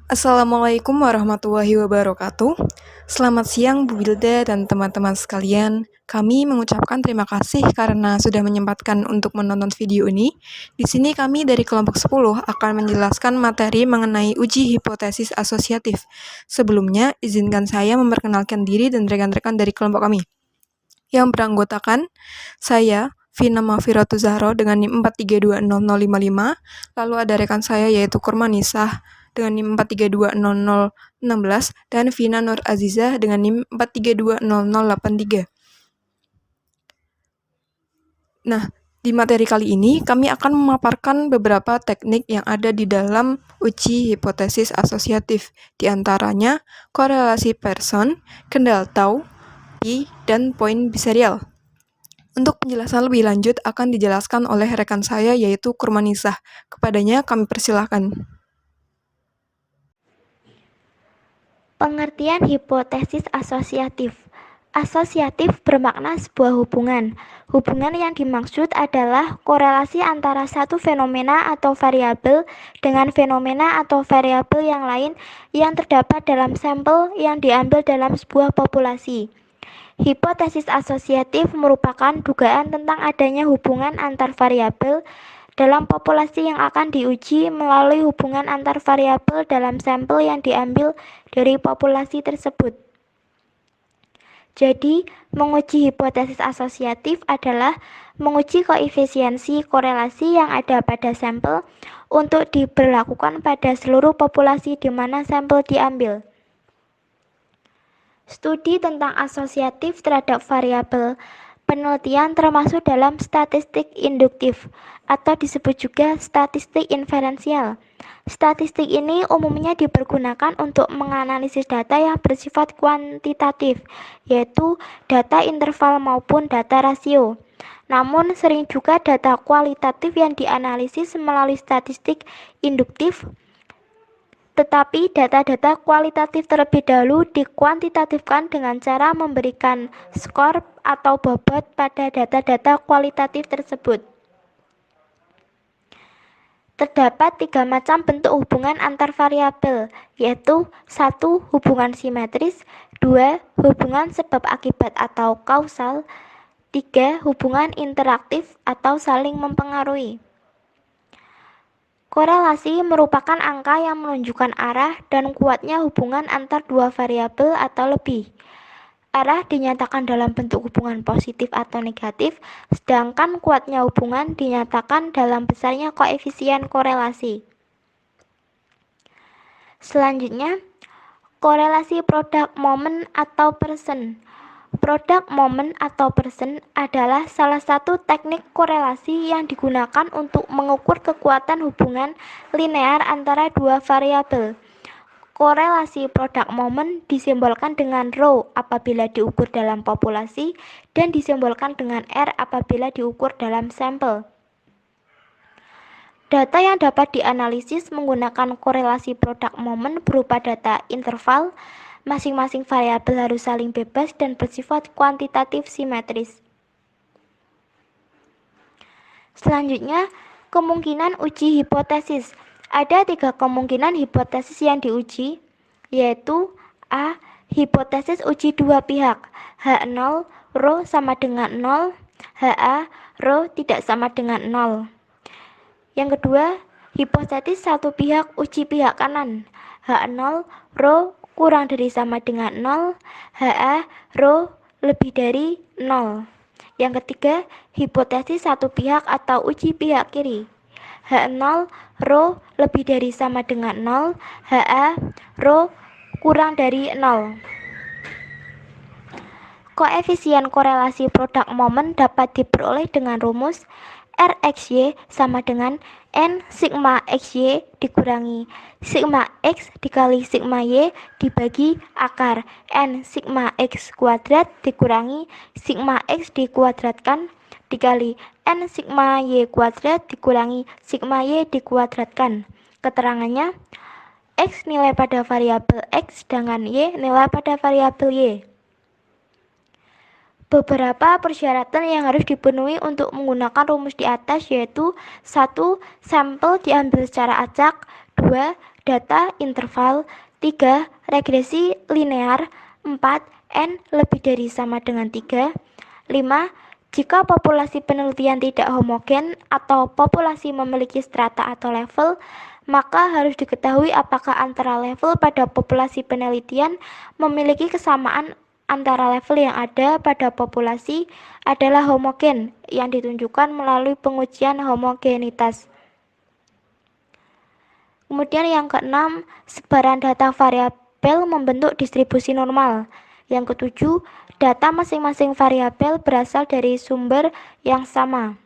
Assalamualaikum warahmatullahi wabarakatuh. Selamat siang Bu Wilda dan teman-teman sekalian. Kami mengucapkan terima kasih karena sudah menyempatkan untuk menonton video ini. Di sini kami dari kelompok 10 akan menjelaskan materi mengenai uji hipotesis asosiatif. Sebelumnya, izinkan saya memperkenalkan diri dan rekan-rekan dari kelompok kami. Yang beranggotakan saya, Vina Mafiratu Zahro dengan NIM 4320055, lalu ada rekan saya yaitu Kurmanisah dengan NIM 4320016 dan Vina Nur Azizah dengan NIM 4320083. Nah, di materi kali ini kami akan memaparkan beberapa teknik yang ada di dalam uji hipotesis asosiatif, di antaranya korelasi Pearson, kendal tau, pi, dan poin biserial. Untuk penjelasan lebih lanjut akan dijelaskan oleh rekan saya yaitu Kurmanisah. Kepadanya kami persilahkan. Pengertian hipotesis asosiatif. Asosiatif bermakna sebuah hubungan. Hubungan yang dimaksud adalah korelasi antara satu fenomena atau variabel dengan fenomena atau variabel yang lain yang terdapat dalam sampel yang diambil dalam sebuah populasi. Hipotesis asosiatif merupakan dugaan tentang adanya hubungan antar variabel dalam populasi yang akan diuji melalui hubungan antar variabel dalam sampel yang diambil dari populasi tersebut. Jadi, menguji hipotesis asosiatif adalah menguji koefisiensi korelasi yang ada pada sampel untuk diberlakukan pada seluruh populasi di mana sampel diambil. Studi tentang asosiatif terhadap variabel penelitian termasuk dalam statistik induktif atau disebut juga statistik inferensial. Statistik ini umumnya dipergunakan untuk menganalisis data yang bersifat kuantitatif, yaitu data interval maupun data rasio. Namun sering juga data kualitatif yang dianalisis melalui statistik induktif. Tetapi data-data kualitatif terlebih dahulu dikuantitatifkan dengan cara memberikan skor atau bobot pada data-data kualitatif tersebut. Terdapat 3 macam bentuk hubungan antar variabel, yaitu 1. Hubungan simetris, 2. Hubungan sebab akibat atau kausal, 3. Hubungan interaktif atau saling mempengaruhi. Korelasi merupakan angka yang menunjukkan arah dan kuatnya hubungan antar dua variabel atau lebih. Arah dinyatakan dalam bentuk hubungan positif atau negatif, sedangkan kuatnya hubungan dinyatakan dalam besarnya koefisien korelasi. Selanjutnya, korelasi produk momen atau Pearson. Produk momen atau Pearson adalah salah satu teknik korelasi yang digunakan untuk mengukur kekuatan hubungan linear antara dua variabel. Korelasi produk momen disimbolkan dengan rho apabila diukur dalam populasi dan disimbolkan dengan R apabila diukur dalam sampel. Data yang dapat dianalisis menggunakan korelasi produk momen berupa data interval. Masing-masing variabel harus saling bebas dan bersifat kuantitatif simetris. Selanjutnya, kemungkinan uji hipotesis. Ada 3 kemungkinan hipotesis yang diuji, yaitu A. Hipotesis uji dua pihak, H0, rho sama dengan 0, HA, rho tidak sama dengan 0. Yang kedua, hipotesis satu pihak uji pihak kanan, H0, rho kurang dari sama dengan 0, HA, rho lebih dari 0. Yang ketiga, hipotesis satu pihak atau uji pihak kiri, H0, rho lebih dari sama dengan 0, HA, rho kurang dari 0. Koefisien korelasi produk momen dapat diperoleh dengan rumus RXY sama dengan N sigma XY dikurangi sigma X dikali sigma Y dibagi akar N sigma X kuadrat dikurangi sigma X dikuadratkan dikali N sigma Y kuadrat dikurangi sigma Y dikuadratkan. Keterangannya, X nilai pada variabel X sedangkan Y nilai pada variabel Y. Beberapa persyaratan yang harus dipenuhi untuk menggunakan rumus di atas yaitu 1. Sampel diambil secara acak, 2. Data interval. 3. Regresi linear. 4. N lebih dari sama dengan 3. 5. Jika populasi penelitian tidak homogen atau populasi memiliki strata atau level, maka harus diketahui apakah antara level pada populasi penelitian memiliki kesamaan antara level yang ada pada populasi adalah homogen yang ditunjukkan melalui pengujian homogenitas. Kemudian yang keenam, sebaran data variabel membentuk distribusi normal. Yang ketujuh, data masing-masing variabel berasal dari sumber yang sama.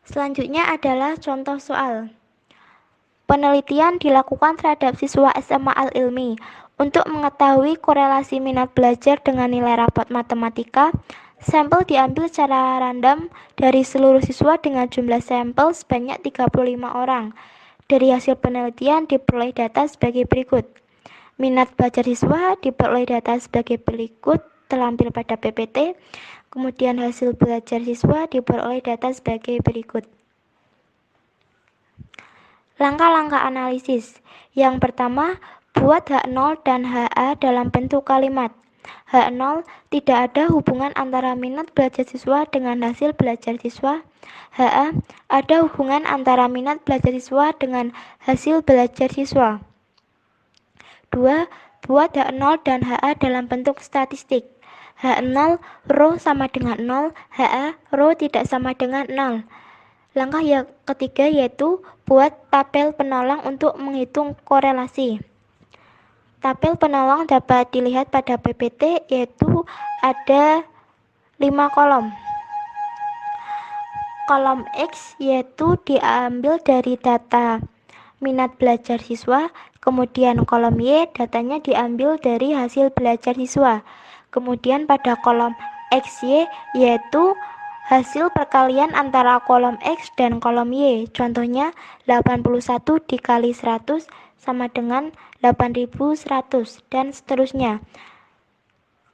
Selanjutnya adalah contoh soal. Penelitian dilakukan terhadap siswa SMA Al-Ilmi. Untuk mengetahui korelasi minat belajar dengan nilai rapot matematika, sampel diambil secara random dari seluruh siswa dengan jumlah sampel sebanyak 35 orang. Dari hasil penelitian diperoleh data sebagai berikut. Minat belajar siswa diperoleh data sebagai berikut terlampir pada PPT. Kemudian hasil belajar siswa diperoleh data sebagai berikut. Langkah-langkah analisis. Yang pertama, buat H0 dan HA dalam bentuk kalimat. H0 tidak ada hubungan antara minat belajar siswa dengan hasil belajar siswa. HA ada hubungan antara minat belajar siswa dengan hasil belajar siswa. 2. Buat H0 dan HA dalam bentuk statistik. H0 rho sama dengan 0, HA rho tidak sama dengan 0. Langkah yang ketiga yaitu buat tabel penolong untuk menghitung korelasi. Tabel penolong dapat dilihat pada PPT yaitu ada 5 kolom. Kolom X yaitu diambil dari data minat belajar siswa, kemudian kolom Y datanya diambil dari hasil belajar siswa. Kemudian pada kolom XY yaitu hasil perkalian antara kolom X dan kolom Y. Contohnya 81 dikali 100 sama dengan 8100 dan seterusnya.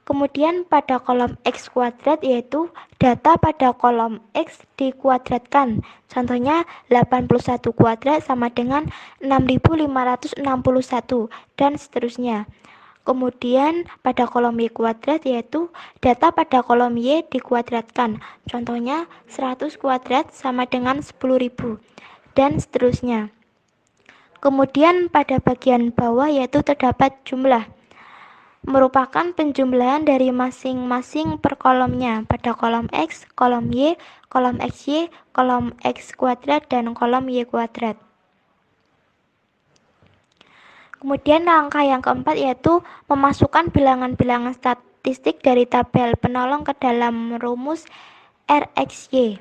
Kemudian pada kolom X kuadrat yaitu data pada kolom X dikuadratkan. Contohnya 81 kuadrat sama dengan 6561 dan seterusnya. Kemudian pada kolom Y kuadrat yaitu data pada kolom Y dikuadratkan. Contohnya 100 kuadrat sama dengan 10.000 dan seterusnya. Kemudian pada bagian bawah yaitu terdapat jumlah. Merupakan penjumlahan dari masing-masing per kolomnya pada kolom X, kolom Y, kolom XY, kolom X kuadrat, dan kolom Y kuadrat. Kemudian langkah yang keempat yaitu memasukkan bilangan-bilangan statistik dari tabel penolong ke dalam rumus RxY.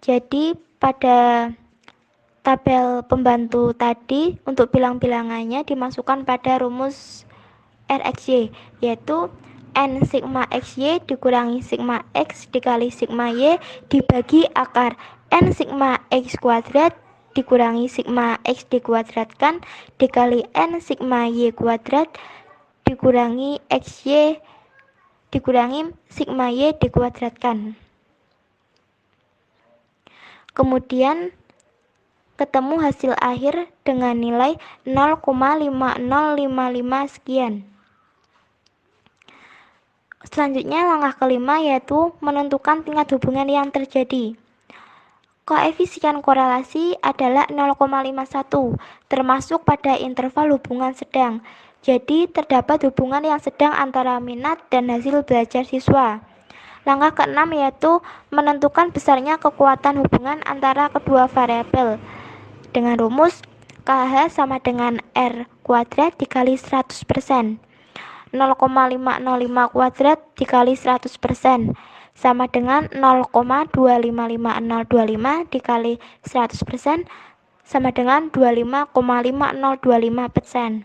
Jadi pada tabel pembantu tadi untuk bilang-bilangannya dimasukkan pada rumus RxY yaitu N sigma XY dikurangi sigma X dikali sigma Y dibagi akar N sigma X kuadrat dikurangi sigma X dikuadratkan dikali N sigma Y kuadrat dikurangi XY dikurangi sigma Y dikuadratkan. Kemudian ketemu hasil akhir dengan nilai 0,5055 sekian. Selanjutnya langkah kelima yaitu menentukan tingkat hubungan yang terjadi. Koefisien korelasi adalah 0,51 termasuk pada interval hubungan sedang. Jadi terdapat hubungan yang sedang antara minat dan hasil belajar siswa. Langkah keenam yaitu menentukan besarnya kekuatan hubungan antara kedua variabel dengan rumus KH sama dengan R kuadrat dikali 100%. 0,505 kuadrat dikali 100% sama dengan 0,255025 dikali 100% sama dengan 25,5025%.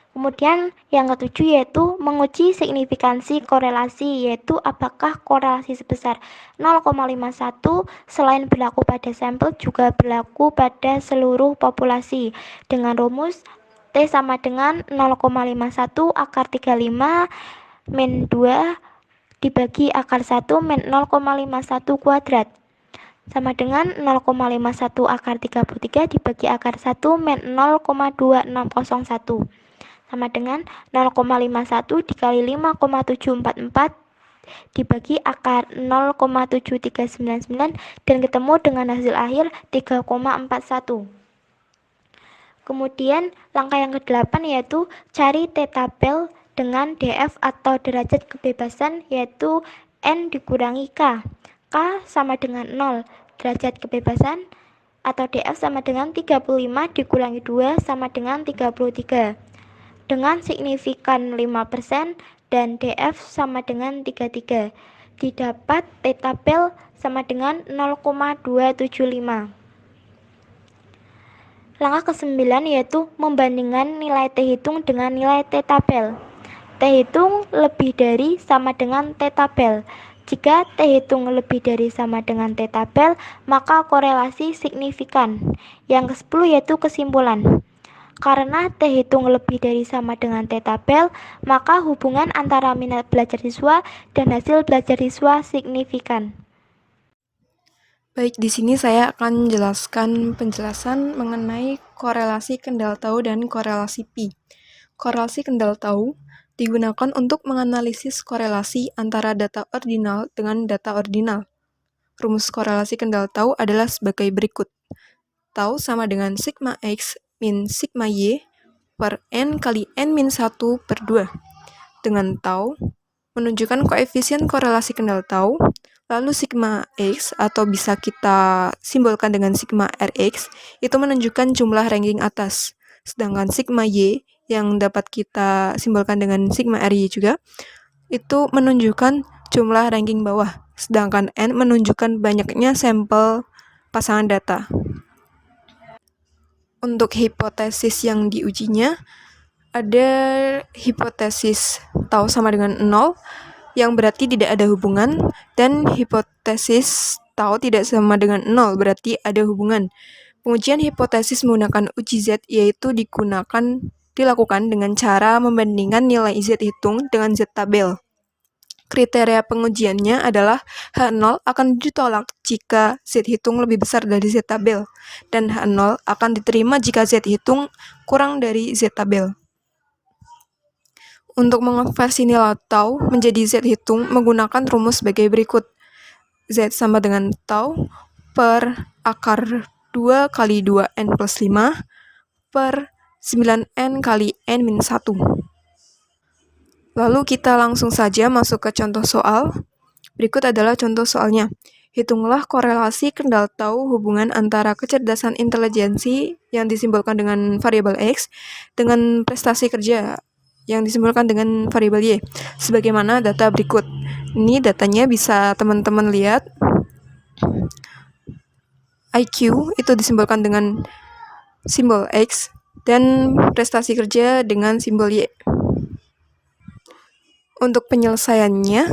Kemudian yang ketujuh yaitu menguji signifikansi korelasi, yaitu apakah korelasi sebesar 0,51 selain berlaku pada sampel juga berlaku pada seluruh populasi dengan rumus T sama dengan 0,51 akar 35 min 2 dibagi akar 1 min 0,51 kuadrat. sama dengan 0,51 akar 33 dibagi akar 1 min 0,2601 sama dengan 0,51 dikali 5,744 dibagi akar 0,7399 dan ketemu dengan hasil akhir 3,41. Kemudian langkah yang ke-8 yaitu cari t-tabel dengan df atau derajat kebebasan, yaitu n dikurangi k. K sama dengan 0, derajat kebebasan atau df sama dengan 35 dikurangi 2 sama dengan 33 dengan signifikan 5% dan df sama dengan 33. Didapat t-tabel sama dengan 0,275. Langkah ke-9 yaitu membandingkan nilai t-hitung dengan nilai t-tabel. T-hitung lebih dari sama dengan t-tabel. Jika t-hitung lebih dari sama dengan t-tabel, maka korelasi signifikan. Yang ke-10 yaitu kesimpulan. Karena t-hitung lebih dari sama dengan t-tabel, maka hubungan antara minat belajar siswa dan hasil belajar siswa signifikan. Baik, di sini saya akan menjelaskan penjelasan mengenai korelasi kendal tahu dan korelasi pi. Korelasi kendal tahu digunakan untuk menganalisis korelasi antara data ordinal dengan data ordinal. Rumus korelasi kendal tahu adalah sebagai berikut. Tahu sama dengan sigma X min sigma Y per N kali N min 1 per 2. Dengan tahu menunjukkan koefisien korelasi kendal tahu, lalu sigma X atau bisa kita simbolkan dengan sigma Rx itu menunjukkan jumlah ranking atas. Sedangkan sigma Y yang dapat kita simbolkan dengan sigma Ry juga itu menunjukkan jumlah ranking bawah. Sedangkan N menunjukkan banyaknya sampel pasangan data. Untuk hipotesis yang diujinya, ada hipotesis tahu sama dengan 0, yang berarti tidak ada hubungan, dan hipotesis tahu tidak sama dengan 0, berarti ada hubungan. Pengujian hipotesis menggunakan uji Z yaitu dilakukan dengan cara membandingkan nilai Z hitung dengan Z tabel. Kriteria pengujiannya adalah H0 akan ditolak jika Z hitung lebih besar dari Z tabel, dan H0 akan diterima jika Z hitung kurang dari Z tabel. Untuk mengonversi nilai tau menjadi Z hitung menggunakan rumus sebagai berikut. Z sama dengan tau per akar 2 kali 2N plus 5 per 9N kali N-1. Lalu kita langsung saja masuk ke contoh soal. Berikut adalah contoh soalnya. Hitunglah korelasi kendal tahu hubungan antara kecerdasan intelijensi yang disimbolkan dengan variabel X dengan prestasi kerja yang disimbolkan dengan variabel Y. Sebagaimana data berikut. Ini datanya bisa teman-teman lihat. IQ itu disimbolkan dengan simbol X dan prestasi kerja dengan simbol Y. Untuk penyelesaiannya,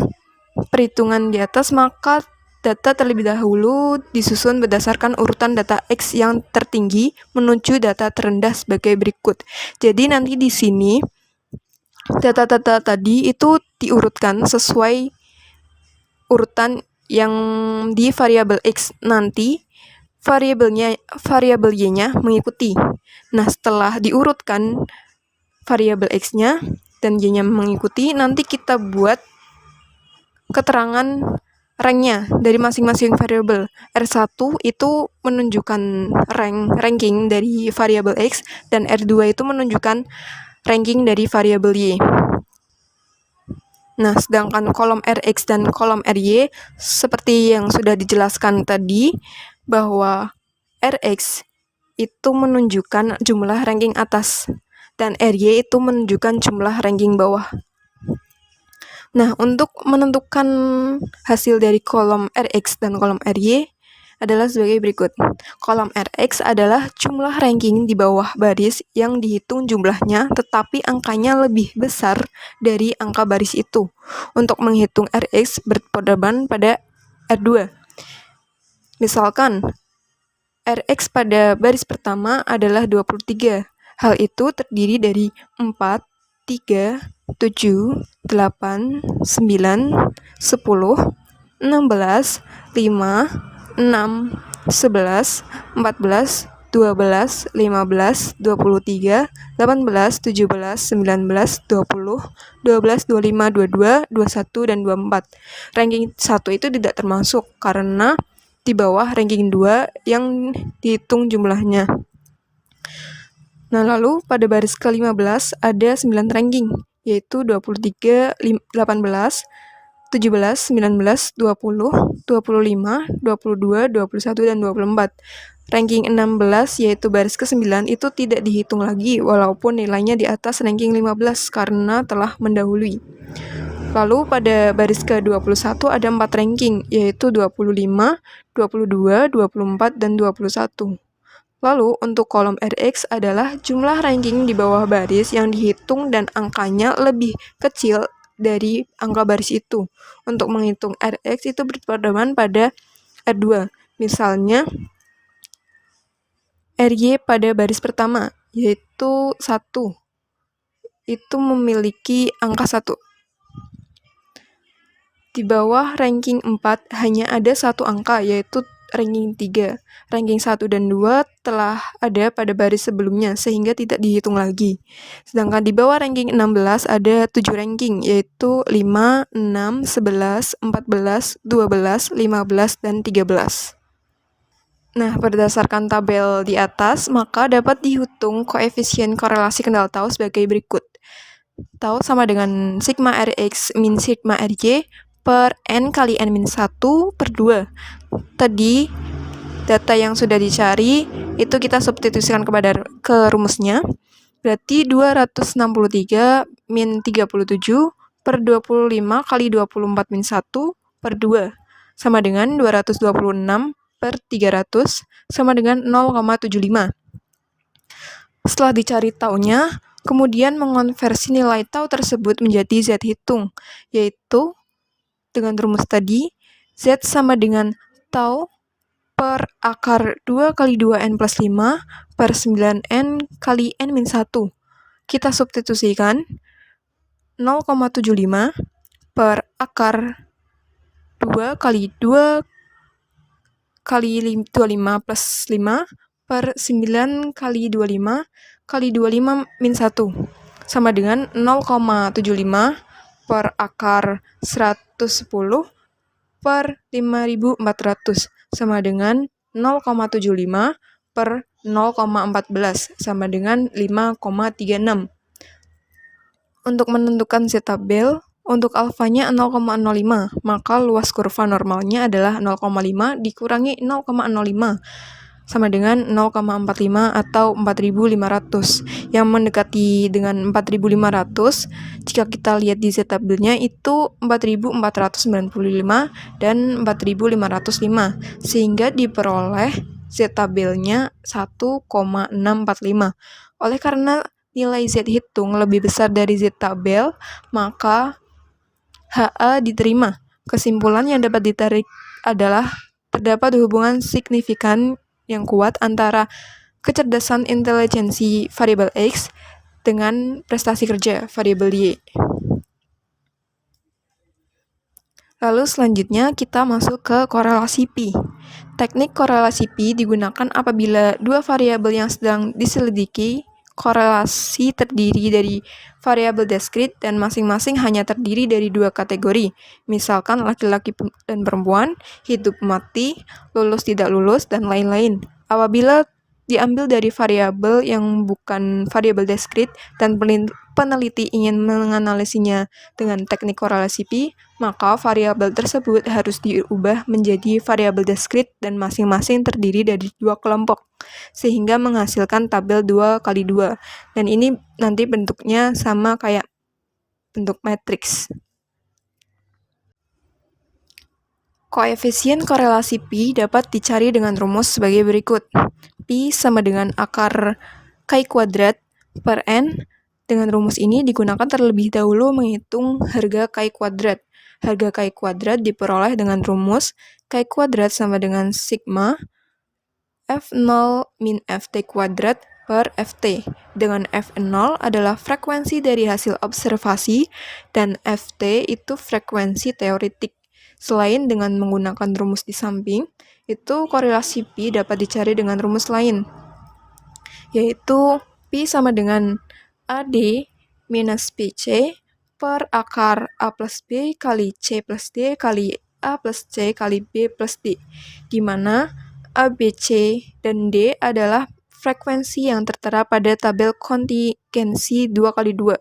perhitungan di atas, maka data terlebih dahulu disusun berdasarkan urutan data X yang tertinggi menuju data terendah sebagai berikut. Jadi nanti di sini data-data tadi itu diurutkan sesuai urutan yang di variabel X, nanti variabel Y-nya mengikuti. Nah, setelah diurutkan variabel X-nya dan Y-nya mengikuti, nanti kita buat keterangan ranknya dari masing-masing variabel. R1 itu menunjukkan ranking dari variabel X, dan R2 itu menunjukkan ranking dari variabel Y. Nah, sedangkan kolom Rx dan kolom Ry seperti yang sudah dijelaskan tadi, bahwa Rx itu menunjukkan jumlah ranking atas dan Ry itu menunjukkan jumlah ranking bawah. Nah, untuk menentukan hasil dari kolom Rx dan kolom Ry adalah sebagai berikut. Kolom Rx adalah jumlah ranking di bawah baris yang dihitung jumlahnya tetapi angkanya lebih besar dari angka baris itu. Untuk menghitung Rx berpedoman pada R2. Misalkan Rx pada baris pertama adalah 23. Hal itu terdiri dari 4, 3, 7, 8, 9, 10, 16, 5, 6, 11, 14, 12, 15, 23, 18, 17, 19, 20, 12, 25, 22, 21, dan 24. Ranking 1 itu tidak termasuk karena di bawah ranking 2 yang dihitung jumlahnya. Nah, lalu pada baris ke-15 ada 9 ranking, yaitu 23, 18, 17, 19, 20, 25, 22, 21, dan 24. Ranking 16 yaitu baris ke-9 itu tidak dihitung lagi walaupun nilainya di atas ranking 15 karena telah mendahului. Lalu pada baris ke-21 ada 4 ranking yaitu 25, 22, 24, dan 21. Lalu untuk kolom RX adalah jumlah ranking di bawah baris yang dihitung dan angkanya lebih kecil dari angka baris itu. Untuk menghitung RX itu berpedoman pada R2. Misalnya RY pada baris pertama yaitu 1. Itu memiliki angka 1. Di bawah ranking 4 hanya ada satu angka yaitu ranking 3. Ranking 1 dan 2 telah ada pada baris sebelumnya sehingga tidak dihitung lagi. Sedangkan di bawah ranking 16 ada 7 ranking yaitu 5, 6, 11, 14, 12, 15, dan 13. Nah, berdasarkan tabel di atas, maka dapat dihitung koefisien korelasi kendal tau sebagai berikut. Tau sama dengan sigma Rx min sigma Rj per N kali N-1 per 2. Tadi data yang sudah dicari itu kita substitusikan ke rumusnya. Berarti 263 min 37 per 25 kali 24 min 1 per 2 sama dengan 226 per 300 sama dengan 0,75. Setelah dicari taunya, kemudian mengonversi nilai tau tersebut menjadi Z hitung, yaitu dengan rumus tadi, Z sama dengan tau per akar 2 kali 2N plus 5 per 9N kali N-1. Kita substitusikan 0,75 per akar 2 kali 2 kali 25 plus 5 per 9 kali 25 kali 25 min 1 sama dengan 0,75 per akar 110 per 5400 sama dengan 0,75 per 0,14 sama dengan 5,36. Untuk menentukan Z tabel, untuk alfanya 0,05, maka luas kurva normalnya adalah 0,5 dikurangi 0,05 sama dengan 0,45 atau 4.500. Yang mendekati dengan 4.500, jika kita lihat di Z tabelnya itu 4.495 dan 4.505, sehingga diperoleh Z tabelnya 1,645. Oleh karena nilai Z hitung lebih besar dari Z tabel, maka HA diterima. Kesimpulan yang dapat ditarik adalah terdapat hubungan signifikan yang kuat antara kecerdasan intelijensi variabel X dengan prestasi kerja variabel Y. Lalu selanjutnya kita masuk ke korelasi Pi. Teknik korelasi Pi digunakan apabila dua variabel yang sedang diselidiki korelasi terdiri dari variabel diskrit dan masing-masing hanya terdiri dari dua kategori, misalkan laki-laki dan perempuan, hidup mati, lulus tidak lulus, dan lain-lain. Apabila diambil dari variabel yang bukan variabel diskrit dan peneliti ingin menganalisinya dengan teknik korelasi Pi, maka variabel tersebut harus diubah menjadi variabel diskrit dan masing-masing terdiri dari dua kelompok, sehingga menghasilkan tabel 2x2. Dan ini nanti bentuknya sama kayak bentuk matriks. Koefisien korelasi Pi dapat dicari dengan rumus sebagai berikut. Pi sama dengan akar Ki kuadrat per N. Dengan rumus ini digunakan terlebih dahulu menghitung harga Ki kuadrat. Harga Ki kuadrat diperoleh dengan rumus Ki kuadrat sama dengan sigma F0 min Ft kuadrat per Ft, dengan F0 adalah frekuensi dari hasil observasi dan Ft itu frekuensi teoretik. Selain dengan menggunakan rumus di samping, itu korelasi Pi dapat dicari dengan rumus lain, yaitu Pi sama dengan AD minus BC per akar A plus B kali C plus D kali A plus C kali B plus D, di mana A, B, C, dan D adalah frekuensi yang tertera pada tabel kontingensi 2x2.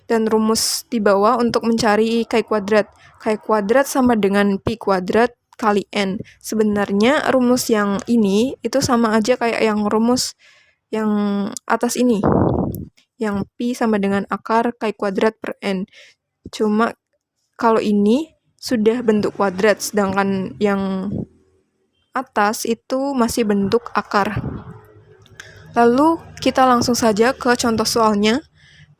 Dan rumus di bawah untuk mencari Chi kuadrat. Chi kuadrat sama dengan Pi kuadrat kali N. Sebenarnya rumus yang ini itu sama aja kayak yang rumus yang atas ini, yang Pi sama dengan akar Chi kuadrat per N. Cuma kalau ini sudah bentuk kuadrat, sedangkan yang atas itu masih bentuk akar. Lalu kita langsung saja ke contoh soalnya.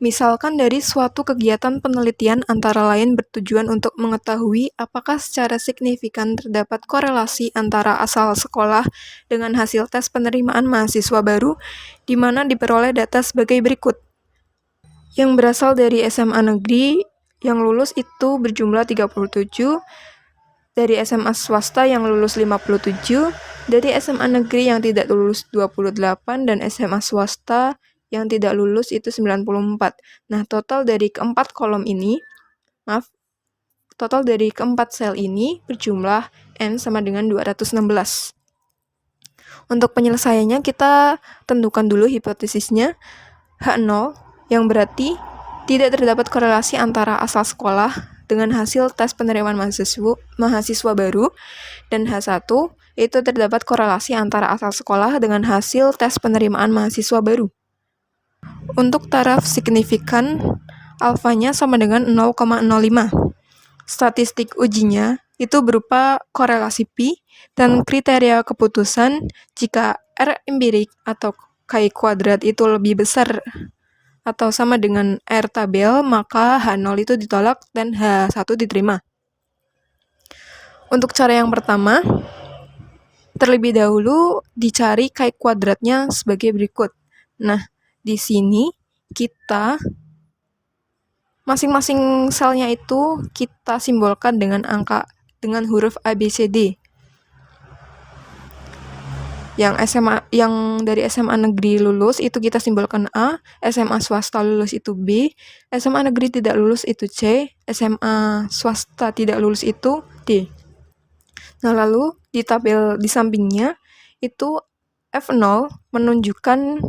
Misalkan dari suatu kegiatan penelitian antara lain bertujuan untuk mengetahui apakah secara signifikan terdapat korelasi antara asal sekolah dengan hasil tes penerimaan mahasiswa baru, di mana diperoleh data sebagai berikut. Yang berasal dari SMA negeri yang lulus itu berjumlah 37, dari SMA swasta yang lulus 57, dari SMA negeri yang tidak lulus 28, dan SMA swasta yang tidak lulus itu 94. Nah, total dari keempat sel ini berjumlah N sama dengan 216. Untuk penyelesaiannya kita tentukan dulu hipotesisnya H0, yang berarti tidak terdapat korelasi antara asal sekolah dengan hasil tes penerimaan mahasiswa baru, dan H1 itu terdapat korelasi antara asal sekolah dengan hasil tes penerimaan mahasiswa baru. Untuk taraf signifikan, alfanya sama dengan 0,05. Statistik ujinya itu berupa korelasi Pi dan kriteria keputusan jika R empirik atau Chi kuadrat itu lebih besar atau sama dengan R tabel, maka H0 itu ditolak dan H1 diterima. Untuk cara yang pertama, terlebih dahulu dicari Chi kuadratnya sebagai berikut. Nah, di sini kita masing-masing selnya itu kita simbolkan dengan huruf A, B, C, D. Yang dari SMA negeri lulus itu kita simbolkan A, SMA swasta lulus itu B, SMA negeri tidak lulus itu C, SMA swasta tidak lulus itu D. Nah, lalu di tabel di sampingnya itu F0 menunjukkan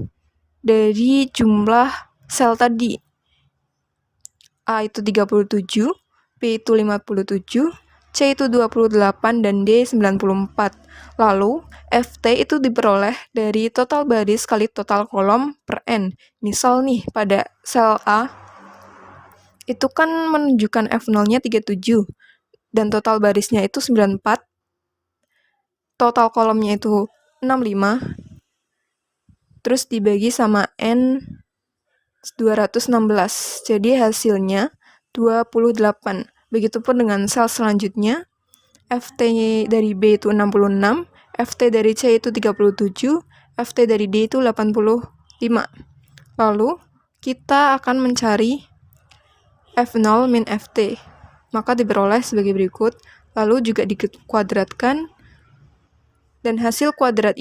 dari jumlah sel tadi. A itu 37, B itu 57, C itu 28, dan D 94. Lalu, FT itu diperoleh dari total baris kali total kolom per N. Misal nih, pada sel A, itu kan menunjukkan F0-nya 37, dan total barisnya itu 94, total kolomnya itu 65, terus dibagi sama N 216, jadi hasilnya 28. Begitupun dengan sel selanjutnya, FT dari B itu 66, FT dari C itu 37, FT dari D itu 85. Lalu, kita akan mencari F0 min FT. Maka diperoleh sebagai berikut, lalu juga dikuadratkan, dan hasil kuadrat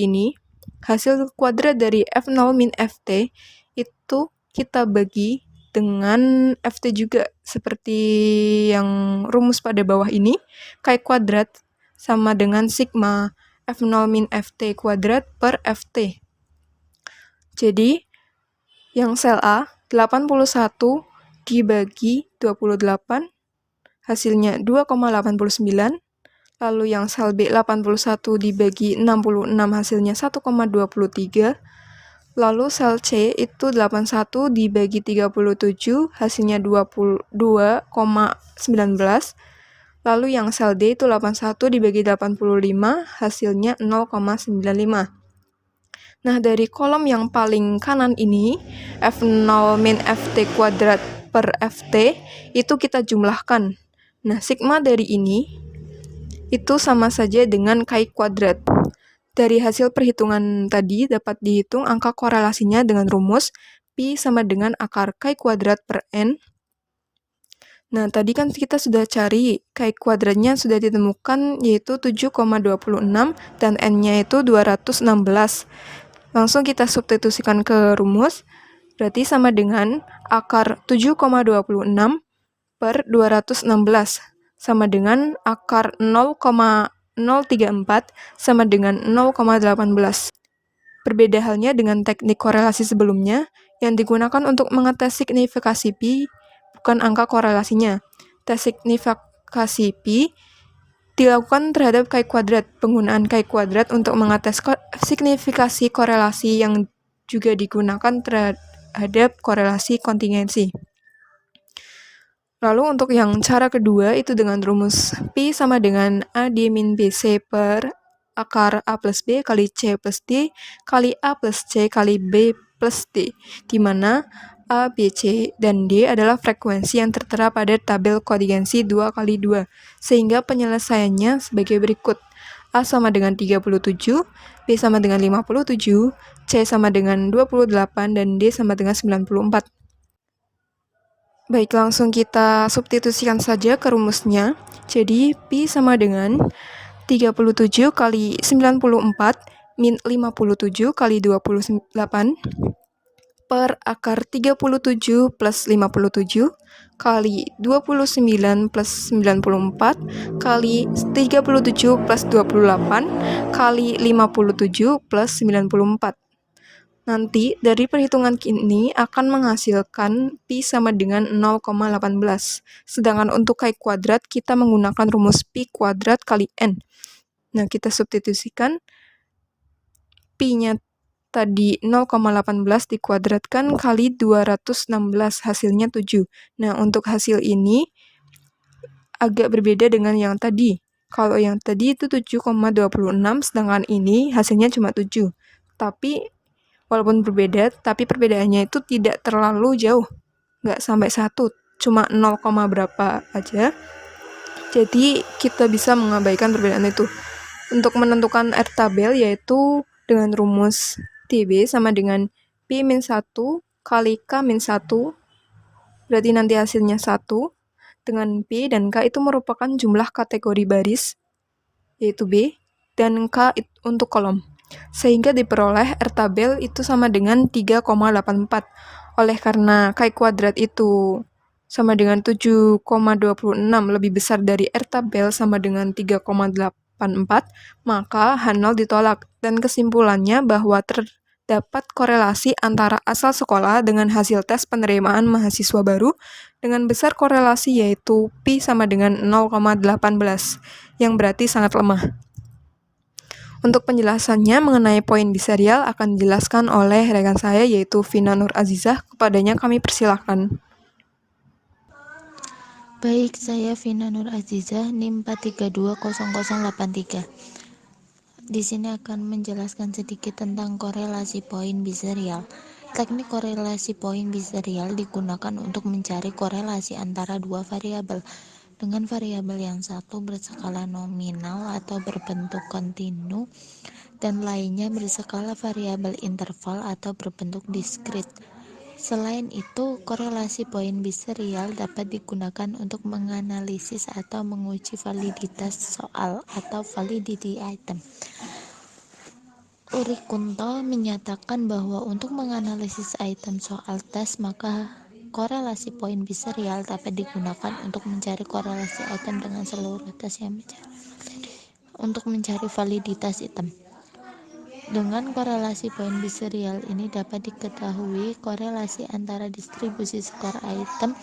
dari F0 min FT itu kita bagi dengan FT juga, seperti yang rumus pada bawah ini. Chi kuadrat sama dengan sigma F0 min FT kuadrat per FT. Jadi, yang sel A, 81 dibagi 28, hasilnya 2,89. Lalu yang sel B, 81 dibagi 66, hasilnya 1,23. Lalu sel C itu 81 dibagi 37, hasilnya 22,19. Lalu yang sel D itu 81 dibagi 85, hasilnya 0,95. Nah, dari kolom yang paling kanan ini, F0 min FT kuadrat per FT, itu kita jumlahkan. Nah, sigma dari ini itu sama saja dengan Chi kuadrat. Dari hasil perhitungan tadi dapat dihitung angka korelasinya dengan rumus Pi sama dengan akar Chi kuadrat per N. Nah, tadi kan kita sudah cari, Ki kuadratnya sudah ditemukan yaitu 7,26 dan N-nya itu 216. Langsung kita substitusikan ke rumus, berarti sama dengan akar 7,26 per 216, sama dengan akar 0,034 sama dengan 0,18. Berbeda halnya dengan teknik korelasi sebelumnya, yang digunakan untuk mengetes signifikasi pi bukan angka korelasinya. Tes signifikasi pi dilakukan terhadap Ki kuadrat. Penggunaan Ki kuadrat untuk mengetes signifikasi korelasi yang juga digunakan terhadap korelasi kontingensi. Lalu untuk yang cara kedua itu dengan rumus pi sama dengan A D min BC per akar A plus B kali C plus D kali A plus C kali B plus D, di mana A, B, C, dan D adalah frekuensi yang tertera pada tabel kontingensi 2 kali 2, sehingga penyelesaiannya sebagai berikut. A sama dengan 37, B sama dengan 57, C sama dengan 28, dan D sama dengan 94. Baik, langsung kita substitusikan saja ke rumusnya. Jadi, pi sama dengan 37 kali 94 min 57 kali 28 per akar 37 plus 57 kali 29 plus 94 kali 37 plus 28 kali 57 plus 94. Nanti dari perhitungan ini akan menghasilkan pi sama dengan 0,18. Sedangkan untuk Ki kuadrat kita menggunakan rumus pi kuadrat kali n. Nah, kita substitusikan pi-nya tadi 0,18 dikuadratkan kali 216, hasilnya 7. Nah, untuk hasil ini agak berbeda dengan yang tadi. Kalau yang tadi itu 7,26, sedangkan ini hasilnya cuma 7. Tapi, walaupun berbeda, tapi perbedaannya itu tidak terlalu jauh. Nggak sampai 1, cuma 0, berapa aja. Jadi, kita bisa mengabaikan perbedaan itu. Untuk menentukan R tabel yaitu dengan rumus TB sama dengan P min 1 kali K min 1, berarti nanti hasilnya 1, dengan P dan K itu merupakan jumlah kategori baris, yaitu B, dan K untuk kolom. Sehingga diperoleh R tabel itu sama dengan 3,84. Oleh karena Ki kuadrat itu sama dengan 7,26 lebih besar dari R tabel sama dengan 3,84, maka H0 ditolak. Dan kesimpulannya bahwa terdapat korelasi antara asal sekolah dengan hasil tes penerimaan mahasiswa baru dengan besar korelasi yaitu pi sama dengan 0,18, yang berarti sangat lemah. Untuk penjelasannya mengenai poin biserial akan dijelaskan oleh rekan saya yaitu Vina Nur Azizah. Kepadanya kami persilahkan. Baik, saya Vina Nur Azizah, NIM 4320083. Di sini akan menjelaskan sedikit tentang korelasi poin biserial. Teknik korelasi poin biserial digunakan untuk mencari korelasi antara dua variabel dengan variabel yang satu berskala nominal atau berbentuk kontinu dan lainnya berskala variabel interval atau berbentuk diskrit. Selain itu, korelasi poin biserial dapat digunakan untuk menganalisis atau menguji validitas soal atau validity item. Uri Kunto menyatakan bahwa untuk menganalisis item soal tes, maka korelasi poin biserial dapat digunakan untuk mencari korelasi item dengan seluruh tes yang untuk mencari validitas item. Dengan korelasi poin biserial ini dapat diketahui korelasi antara distribusi skor item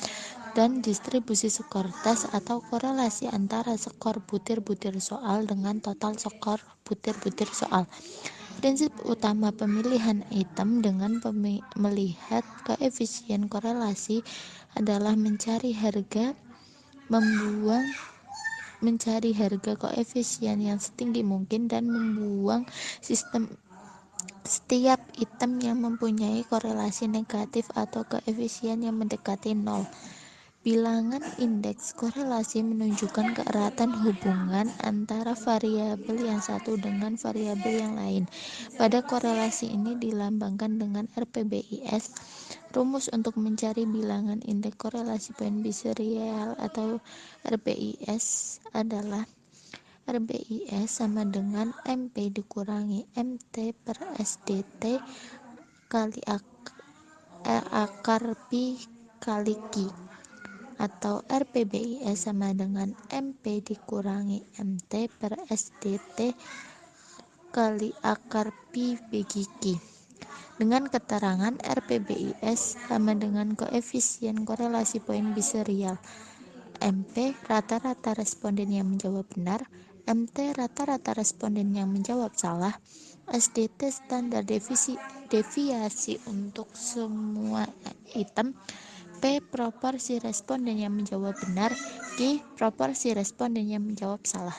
dan distribusi skor tes atau korelasi antara skor butir-butir soal dengan total skor butir-butir soal. Prinsip utama pemilihan item dengan melihat koefisien korelasi adalah mencari harga koefisien yang setinggi mungkin dan membuang setiap item yang mempunyai korelasi negatif atau koefisien yang mendekati 0. Bilangan indeks korelasi menunjukkan keeratan hubungan antara variabel yang satu dengan variabel yang lain. Pada korelasi ini dilambangkan dengan RPBIS. Rumus untuk mencari bilangan indeks korelasi poin biserial atau RBIS adalah RBIS sama dengan MP dikurangi MT per SDT kali akar pi kali Q, atau RPBIS sama dengan MP dikurangi MT per SDT kali akar pi bagi Q. Dengan keterangan RPBIS sama dengan koefisien korelasi poin biserial. MP rata-rata responden yang menjawab benar, MT rata-rata responden yang menjawab salah, SDT standar deviasi untuk semua item, P proporsi responden yang menjawab benar, Q proporsi responden yang menjawab salah.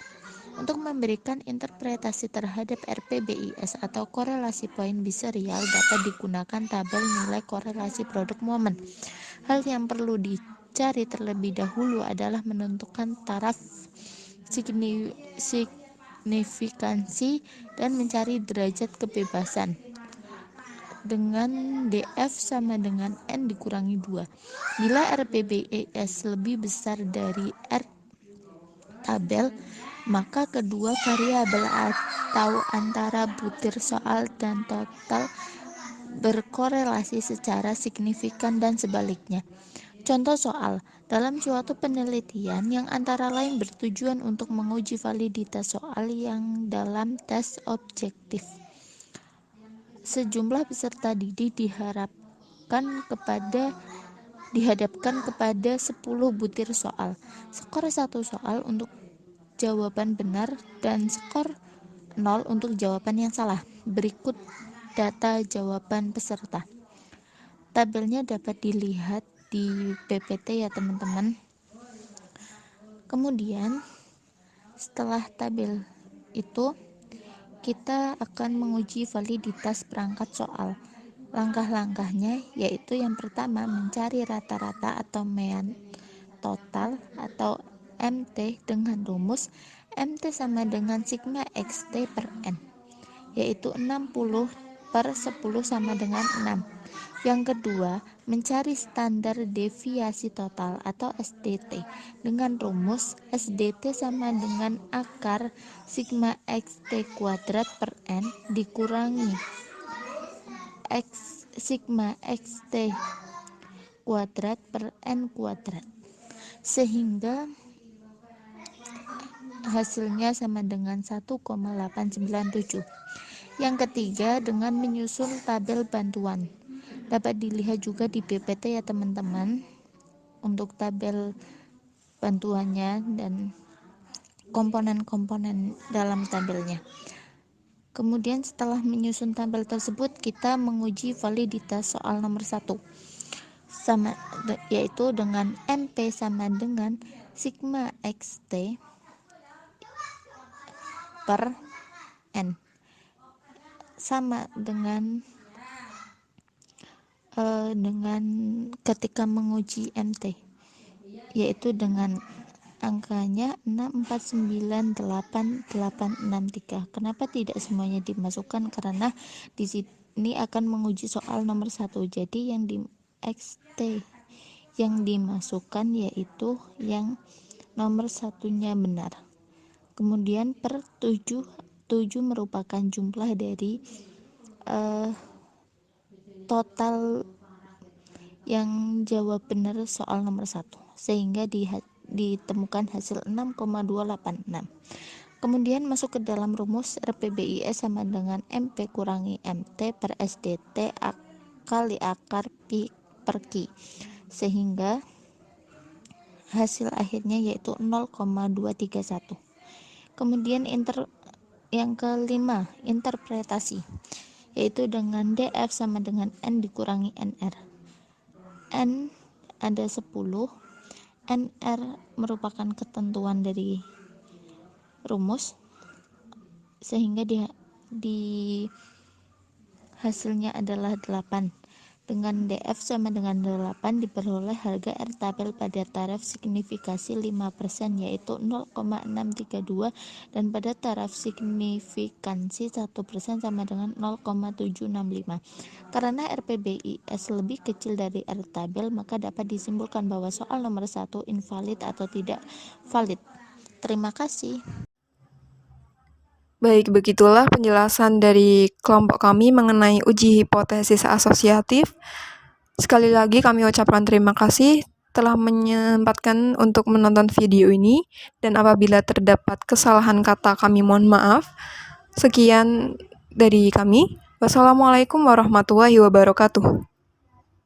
Untuk memberikan interpretasi terhadap RPBIS atau korelasi poin biserial dapat digunakan tabel nilai korelasi produk momen. Hal yang perlu dicari terlebih dahulu adalah menentukan taraf signifikansi dan mencari derajat kebebasan dengan DF sama dengan N dikurangi 2. Bila RPBIS lebih besar dari R tabel, maka kedua variabel atau antara butir soal dan total berkorelasi secara signifikan dan sebaliknya. Contoh soal, dalam suatu penelitian yang antara lain bertujuan untuk menguji validitas soal yang dalam tes objektif, sejumlah peserta didik dihadapkan kepada 10 butir soal. Skor 1 soal untuk jawaban benar dan skor 0 untuk jawaban yang salah. Berikut data jawaban peserta. Tabelnya dapat dilihat di PPT ya teman-teman. Kemudian setelah tabel itu kita akan menguji validitas perangkat soal. Langkah-langkahnya yaitu yang pertama mencari rata-rata atau mean total atau MT dengan rumus MT sama dengan sigma XT per N, yaitu 60 per 10 sama dengan 6. Yang kedua, mencari standar deviasi total atau SDT dengan rumus SDT sama dengan akar sigma XT kuadrat per N dikurangi sigma XT kuadrat per N kuadrat, sehingga hasilnya sama dengan 1,897. Yang ketiga, dengan menyusun tabel bantuan. Dapat dilihat juga di PPT ya teman-teman untuk tabel bantuannya dan komponen-komponen dalam tabelnya. Kemudian setelah menyusun tabel tersebut, kita menguji validitas soal nomor 1 yaitu dengan MP sama dengan sigma XT per N sama dengan ketika menguji MT, yaitu dengan angkanya 6498863. Kenapa tidak semuanya dimasukkan? Karena di sini akan menguji soal nomor 1. Jadi yang di XT yang dimasukkan yaitu yang nomor satunya benar. Kemudian per 7 merupakan jumlah dari total yang jawab benar soal nomor 1, sehingga ditemukan hasil 6,286. Kemudian masuk ke dalam rumus RPBIS sama dengan MP kurangi MT per SDT kali akar pi per Q, sehingga hasil akhirnya yaitu 0,231. Kemudian yang kelima, interpretasi, yaitu dengan DF sama dengan N dikurangi NR. N ada 10, NR merupakan ketentuan dari rumus, sehingga di hasilnya adalah 8. dengan DF sama dengan 8 diperoleh harga R tabel pada taraf signifikasi 5% yaitu 0,632 dan pada taraf signifikansi 1% sama dengan 0,765. Karena RPBIS lebih kecil dari R tabel, maka dapat disimpulkan bahwa soal nomor 1 invalid atau tidak valid. Terima kasih. Baik, begitulah penjelasan dari kelompok kami mengenai uji hipotesis asosiatif. Sekali lagi kami ucapkan terima kasih telah menyempatkan untuk menonton video ini, dan apabila terdapat kesalahan kata kami mohon maaf. Sekian dari kami. Wassalamualaikum warahmatullahi wabarakatuh.